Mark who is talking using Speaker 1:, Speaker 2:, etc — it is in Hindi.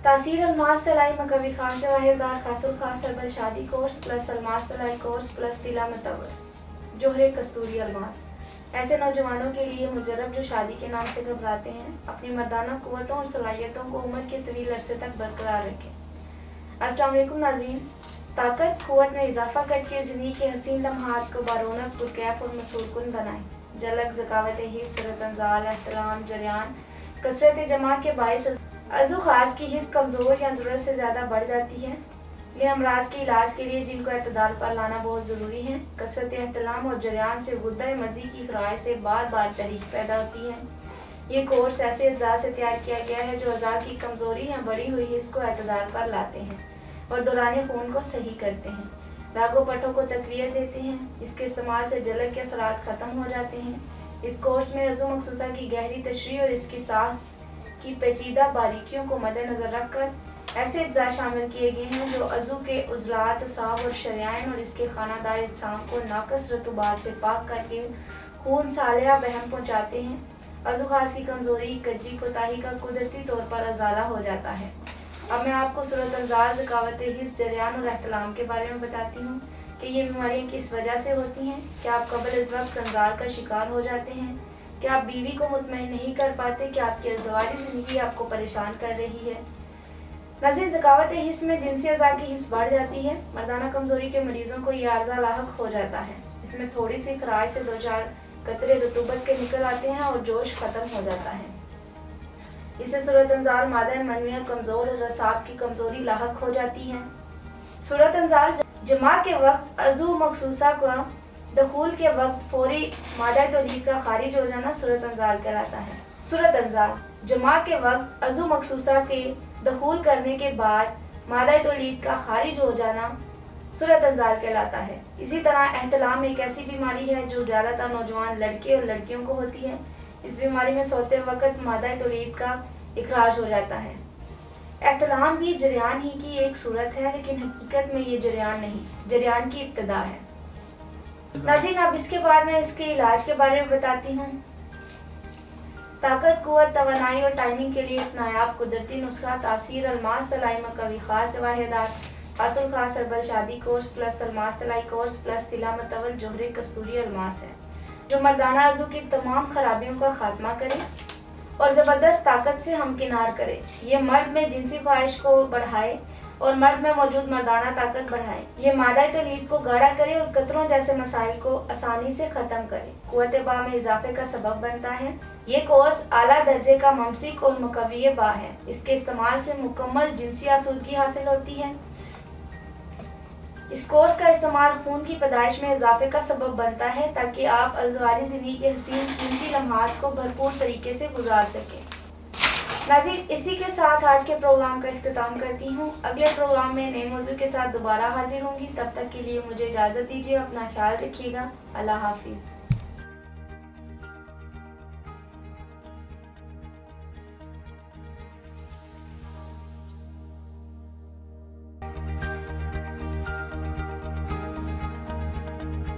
Speaker 1: तासीर अलमास सलाई मकवी खास वाहिदार खासुल खास सरबल शादी कोर्स प्लस अलमास सलाई कोर्स प्लस तिला मतवर जोहरे कस्तूरी अलमास ऐसे नौजवानों के लिए मुजरब जो शादी के नाम से घबराते हैं, अपनी मर्दाना कुव्वतों और सलाहियतों को उम्र के तवील अरसे तक बरकरार रखें। अस्सलाम वालेकुम नाज़रीन, ताकत कुव्वत में इजाफा करके ज़िंदगी के हसीन लम्हात को बारौनक पुरकैफ और मसूरकुन बनाएं। जलक ज़कावत हिस्स सूरत अंजाल एहतराम जरियान कसरत जमा के बायस अज़ू खास की हिस्स कमज़ोर या ज़रूरत से ज़्यादा बढ़ जाती है। ये अमराज के इलाज के लिए जिनको एतदाल पर लाना बहुत ज़रूरी है। कसरत एहतलाम और जरियान से गुद्दा मज़ी की खराश से बार बार तहरीक पैदा होती है। ये कोर्स ऐसे अज़ा से तैयार किया गया है जो अज़ा की कमज़ोरी या बढ़ी हुई हिस्स को एतदाल पर लाते हैं और दौरान खून को सही करते हैं, रागो पट्टों को तकवीत देते हैं। इसके इस्तेमाल से जलक के असरात ख़त्म हो जाते हैं। इस कोर्स में अज़ू मखसूसा की गहरी तशरीह और इसकी साख की पेचीदा बारीकियों को मद्देनज़र रखकर ऐसे अज्जा शामिल किए गए हैं जो अज़ू के उज़लात साब और शरियान और इसके खानादार इज्साम को नाकस रतूबात से पाक करके खून सालिया बहम पहुँचाते हैं। अज़ू खास की कमज़ोरी कज्जी कोताही का कुदरती तौर पर अजाला हो जाता है। अब मैं आपको सूरत अंजाल ज़कावत हिस्स जरियान और एहतलाम के बारे में बताती हूँ कि ये बीमारियाँ किस वजह से होती हैं। क्या आप कबल इस वक्त अंजाल का शिकार हो जाते हैं? क्या आप बीवी को मुतमईन नहीं कर पाते कि आपकी अज़वाजी ज़िंदगी आपको परेशान कर रही है? नाज़रीन, ज़कावत हिस्स में जिनसी अज़ा की हिस्स बढ़ जाती है। मर्दाना कमज़ोरी के मरीज़ों को यह आर्ज़ा लाहक हो जाता है। इसमें थोड़ी सी खराश से 2-4 कतरे रतूबत के निकल आते हैं और जोश ख़त्म हो जाता है। इससे सूरत अंजाल मादा मनविया कमज़ोर और रसाब की कमज़ोरी लाहक हो जाती है। सूरत अंजाल जमा के वक्त अज़ू मखसूसा का दखूल के वक्त फौरी मादा तौलीद का खारिज हो जाना सूरत अंजाल कहलाता है। सूरत अंजाल जमा के वक्त अज़ू मखसूसा के दखूल करने के बाद मादा तौलीद का खारिज हो जाना सूरत अंजाल कहलाता है। इसी तरह एहतलाम एक ऐसी बीमारी है जो ज़्यादातर नौजवान लड़के और लड़कियों को होती है। इस बीमारी में सोते वक्त मादा तौलीद का इखराज हो जाता है। एहतलाम भी जरियान ही की एक सूरत है, लेकिन हकीकत में ये जरियान नहीं, जरियान की इब्तदा है। नाज़रीन, अब इसके बाद मैं इसके इलाज के बारे में बताती हूँ। ताकत कुव्वत तवानाई और टाइमिंग के लिए एक नायाब कुदरती नुस्खा तासीर अलमास तलाई मकवी खास वाहिदात हासुल खास सरबल शादी कोर्स प्लस अलमास तलाई कोर्स प्लस तिला मतवल जोहरे कस्तूरी अलमास है, जो मर्दाना अज़ू की तमाम खराबियों का खात्मा करे और ज़बरदस्त ताकत से हमकिनार करे। ये मर्द में जिनसी ख्वाहिश को बढ़ाए और मर्द में मौजूद मर्दाना ताकत बढ़ाए। ये मादा तौलीद को गाढ़ा करे और कतरों जैसे मसाइल को आसानी से ख़त्म करे। कुव्वत बा में इजाफे का सबब बनता है। ये कोर्स आला दर्जे का ममसिक और मुकव्वी बा है। इसके इस्तेमाल से मुकम्मल जिनसी आसूदगी हासिल होती है। इस कोर्स का इस्तेमाल खून की पैदाइश में इजाफे का सबब बनता है ताकि आप अज़वाजी ज़िंदगी के हसीन कीमती लम्हात को भरपूर तरीके से गुजार सकें। नाज़रीन, इसी के साथ आज के प्रोग्राम का इख्तिताम करती हूँ। अगले प्रोग्राम में नए मौजू के साथ दोबारा हाजिर होंगी। तब तक के लिए मुझे इजाज़त दीजिए। अपना ख्याल रखिएगा। अल्लाह हाफिज़।